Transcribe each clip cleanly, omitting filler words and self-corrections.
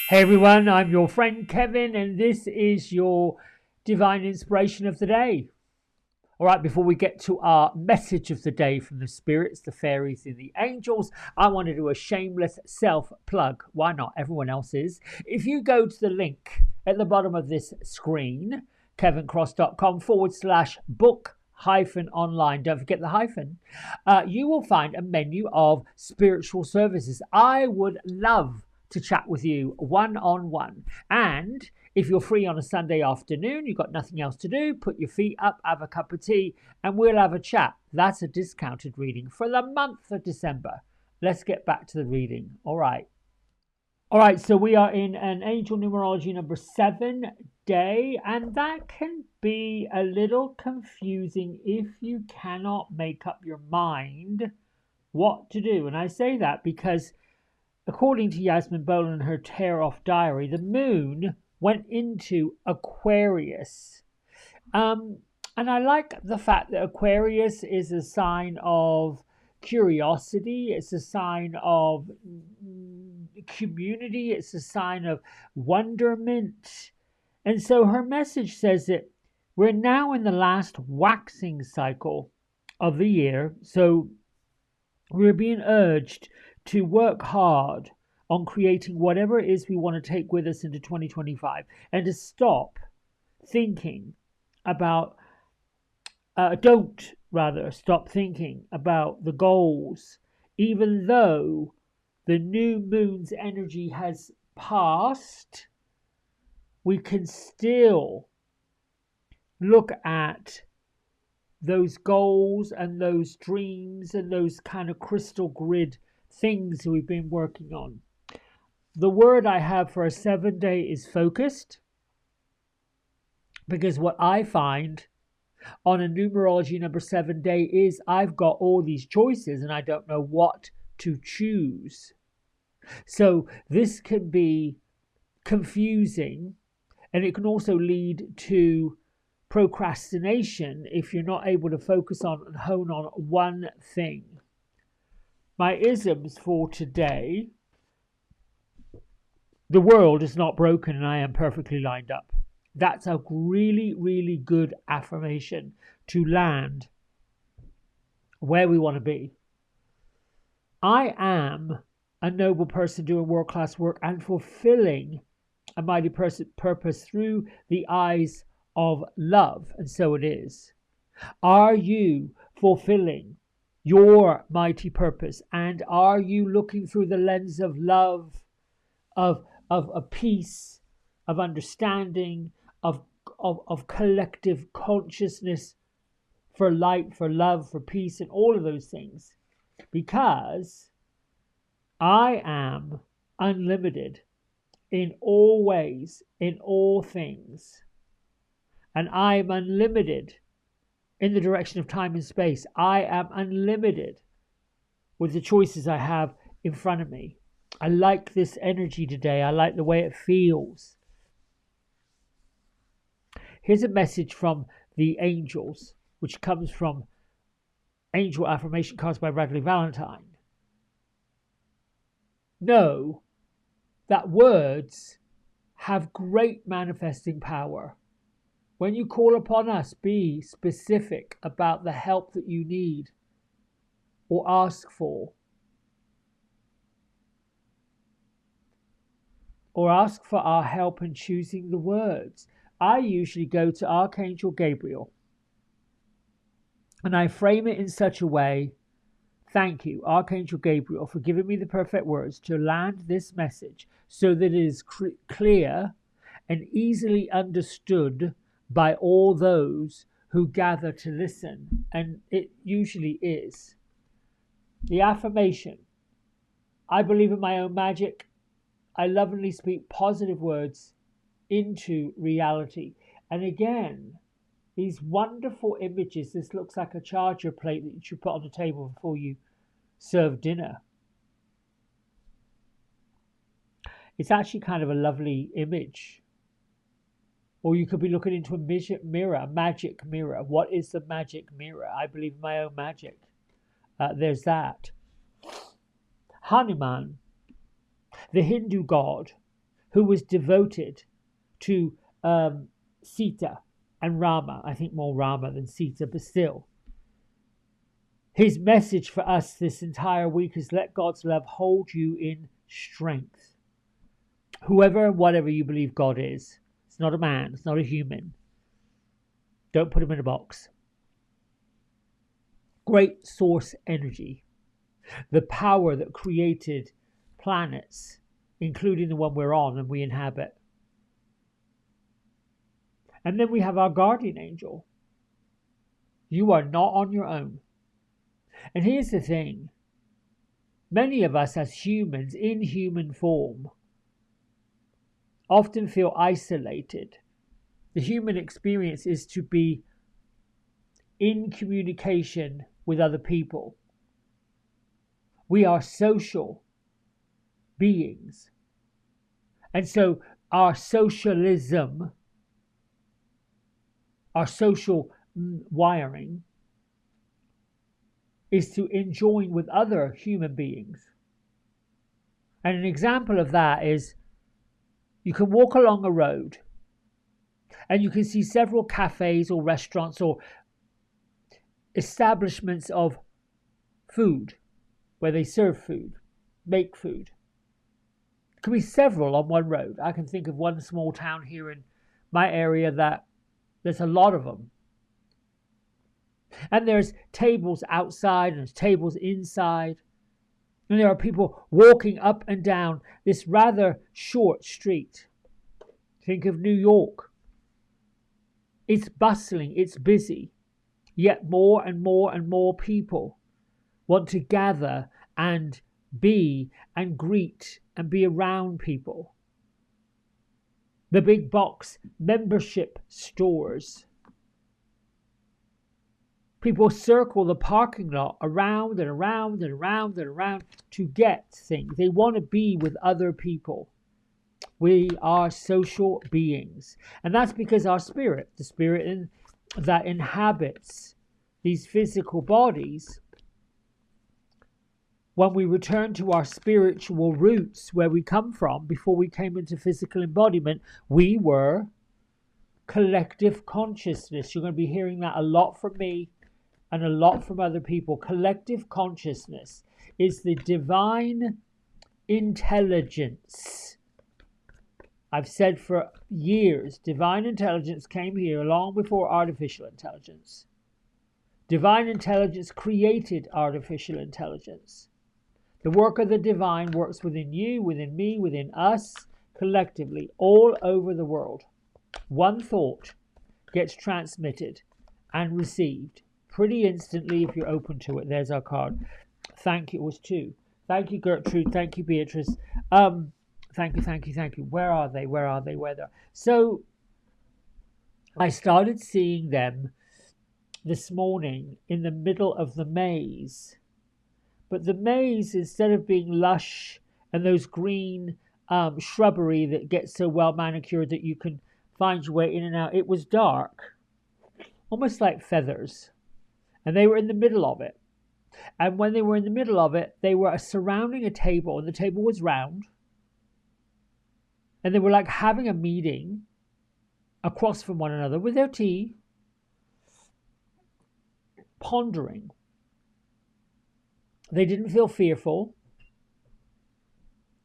Hey everyone, I'm your friend Kevin, and this is your divine inspiration of the day. All right, before we get to our message of the day from the spirits, the fairies, and the angels, I want to do a shameless self plug. Why not? Everyone else is. If you go to the link at the bottom of this screen, kevincross.com/book hyphen online, don't forget the hyphen, you will find a menu of spiritual services. I would love to chat with you one on one. And if you're free on a Sunday afternoon, you've got nothing else to do, put your feet up, have a cup of tea, and we'll have a chat. That's a discounted reading for the month of December. Let's get back to the reading. All right. All right, so we are in an angel numerology number 7 day, and that can be a little confusing if you cannot make up your mind what to do. And I say that because according to Yasmin Boland in her Tear Off Diary, the moon went into Aquarius. Um, and I like the fact that Aquarius is a sign of curiosity, it's a sign of community, it's a sign of wonderment. And so her message says that we're now in the last waxing cycle of the year. So we're being urged to work hard on creating whatever it is we want to take with us into 2025 and to stop thinking about, don't rather stop thinking about the goals, even though the new moon's energy has passed. We can still look at those goals and those dreams and those kind of crystal grid things we've been working on. The word I have for a 7 day is focused, because what I find on a numerology number 7 day is I've got all these choices and I don't know what to choose. So this can be confusing, and it can also lead to procrastination if you're not able to focus on and hone on one thing. My isms for today: the world is not broken and I am perfectly lined up. That's a really, really good affirmation to land where we want to be. I am a noble person doing world-class work and fulfilling a mighty purpose through the eyes of love, and so it is. Are you fulfilling your mighty purpose, and are you looking through the lens of love, of peace, of understanding, of collective consciousness, for light, for love, for peace, and all of those things? Because I am unlimited in all ways, in all things. And I am unlimited in the direction of time and space. I am unlimited with the choices I have in front of me. I like this energy today. I like the way it feels. Here's a message from the angels, which comes from Angel Affirmation Cards by Radley Valentine. Know that words have great manifesting power. When you call upon us, be specific about the help that you need or ask for. Or ask for our help in choosing the words. I usually go to Archangel Gabriel and I frame it in such a way: thank you, Archangel Gabriel, for giving me the perfect words to land this message so that it is clear and easily understood by all those who gather to listen. And it usually is. The affirmation: I believe in my own magic. I lovingly speak positive words into reality. And again, these wonderful images. This looks like a charger plate that you should put on the table before you serve dinner. It's actually kind of a lovely image. Or you could be looking into a mirror, a magic mirror. What is the magic mirror? I believe in my own magic. There's that. Hanuman, the Hindu god who was devoted to Sita and Rama. I think more Rama than Sita, but still. His message for us this entire week is let God's love hold you in strength. Whoever and whatever you believe God is. It's not a man. It's not a human. Don't put him in a box. Great source energy. The power that created planets, including the one we're on and we inhabit. And then we have our guardian angel. You are not on your own. And here's the thing. Many of us as humans in human form often feel isolated. The human experience is to be in communication with other people. We are social beings. And so our socialism, our social wiring, is to enjoin with other human beings. And an example of that is you can walk along a road and you can see several cafes or restaurants or establishments of food where they serve food, make food. There could be several on one road. I can think of one small town here in my area that there's a lot of them. And there's tables outside and there's tables inside. And there are people walking up and down this rather short street. Think of New York. It's bustling, it's busy. Yet more and more and more people want to gather and be and greet and be around people. The big box membership stores. People circle the parking lot around and around and around and around to get things. They want to be with other people. We are social beings. And that's because our spirit, the spirit that inhabits these physical bodies, when we return to our spiritual roots, where we come from, before we came into physical embodiment, we were collective consciousness. You're going to be hearing that a lot from me and a lot from other people. Collective consciousness is the divine intelligence. I've said for years, divine intelligence came here long before artificial intelligence. Divine intelligence created artificial intelligence. The work of the divine works within you, within me, within us, collectively, all over the world. One thought gets transmitted and received pretty instantly if you're open to it. There's our card. Thank you. It was 2. Thank you, Gertrude. Thank you, Beatrice. Thank you. Where are they? Where are they? So I started seeing them this morning in the middle of the maze. But the maze, instead of being lush and those green shrubbery that gets so well manicured that you can find your way in and out, it was dark, almost like feathers. And they were in the middle of it. And when they were in the middle of it, they were surrounding a table, and the table was round. And they were like having a meeting across from one another with their tea, pondering. They didn't feel fearful.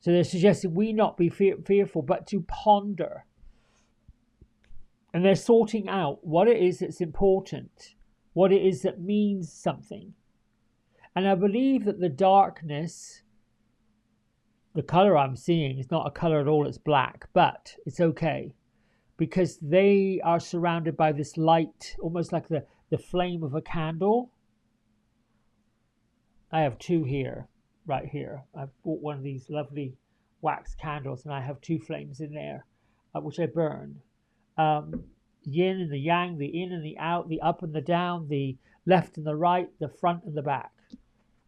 So they're suggesting we not be fearful, but to ponder. And they're sorting out what it is that's important, what it is that means something. And I believe that the darkness, the color I'm seeing is not a color at all, it's black, but it's okay. Because they are surrounded by this light, almost like the flame of a candle. I have 2 here, right here. I've bought one of these lovely wax candles, and I have 2 flames in there, which I burn. Yin and the yang, the in and the out, the up and the down, the left and the right, the front and the back.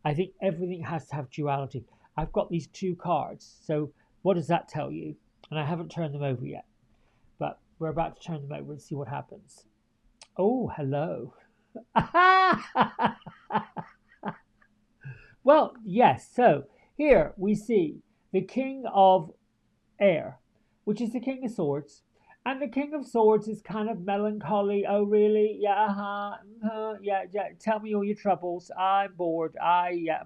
I think everything has to have duality. I've got these 2 cards, so what does that tell you? And I haven't turned them over yet, but we're about to turn them over and see what happens. Oh, hello. Well, yes, so here we see the king of air, which is the King of Swords. And the King of Swords is kind of melancholy. Oh, really? Yeah, yeah, yeah. Tell me all your troubles. I'm bored. Yeah.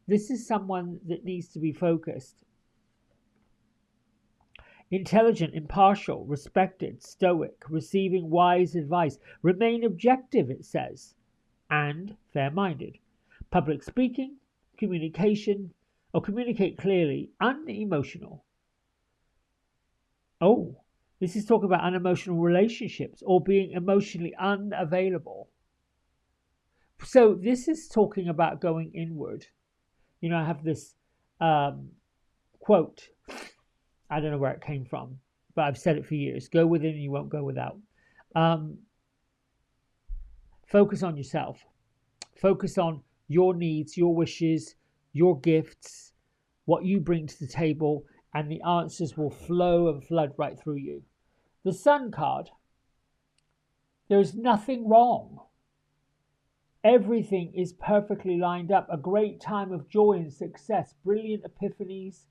This is someone that needs to be focused. Intelligent, impartial, respected, stoic, receiving wise advice. Remain objective, it says, and fair-minded. Public speaking, communication, or communicate clearly, unemotional. Oh, this is talk about unemotional relationships or being emotionally unavailable. So this is talking about going inward. You know, I have this quote. I don't know where it came from, but I've said it for years. Go within and you won't go without. Focus on yourself. Focus on your needs, your wishes, your gifts, what you bring to the table, and the answers will flow and flood right through you. The Sun card. There's nothing wrong. Everything is perfectly lined up. A great time of joy and success. Brilliant epiphanies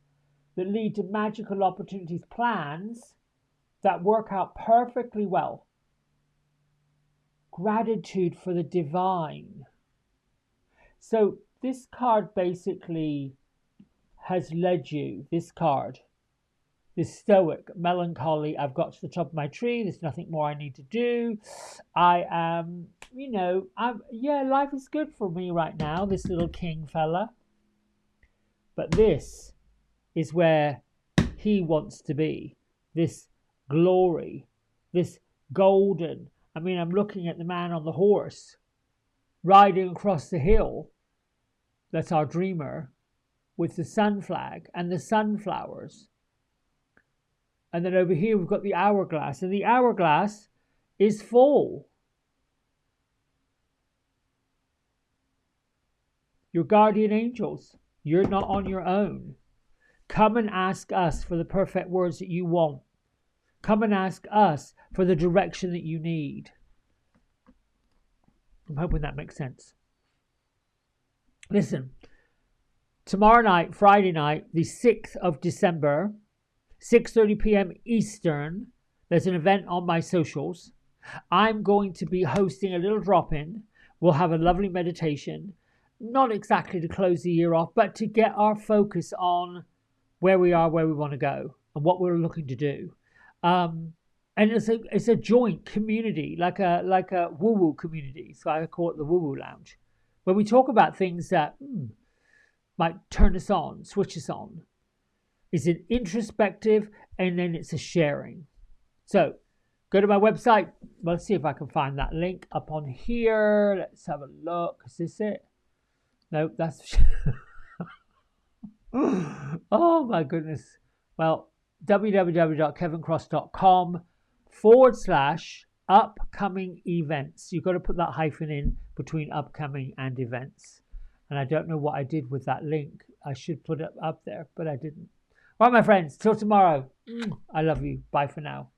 that lead to magical opportunities, plans that work out perfectly well. Gratitude for the divine. So this card basically has led you, this card, this stoic, melancholy, I've got to the top of my tree, there's nothing more I need to do. I am, life is good for me right now, this little king fella. But this is where he wants to be. This glory, this golden. I mean, I'm looking at the man on the horse riding across the hill. That's our dreamer with the sun flag and the sunflowers. And then over here we've got the hourglass, and the hourglass is full. Your guardian angels, you're not on your own. Come and ask us for the perfect words that you want. Come and ask us for the direction that you need. I'm hoping that makes sense. Listen, tomorrow night, Friday night, the 6th of December, 6:30 p.m. Eastern, there's an event on my socials. I'm going to be hosting a little drop-in. We'll have a lovely meditation, not exactly to close the year off, but to get our focus on where we are, where we want to go, and what we're looking to do. And it's a joint community, like a woo-woo community. So I call it the woo-woo lounge, where we talk about things that might turn us on, switch us on. It's an introspective, and then it's a sharing. So go to my website. Let's see if I can find that link up on here. Let's have a look. Is this it? No, that's... Oh my goodness. Well, www.kevincross.com/upcoming events. You've got to put that hyphen in between upcoming and events. And I don't know what I did with that link. I should put it up there, but I didn't. Right, my friends, till tomorrow. I love you. Bye for now.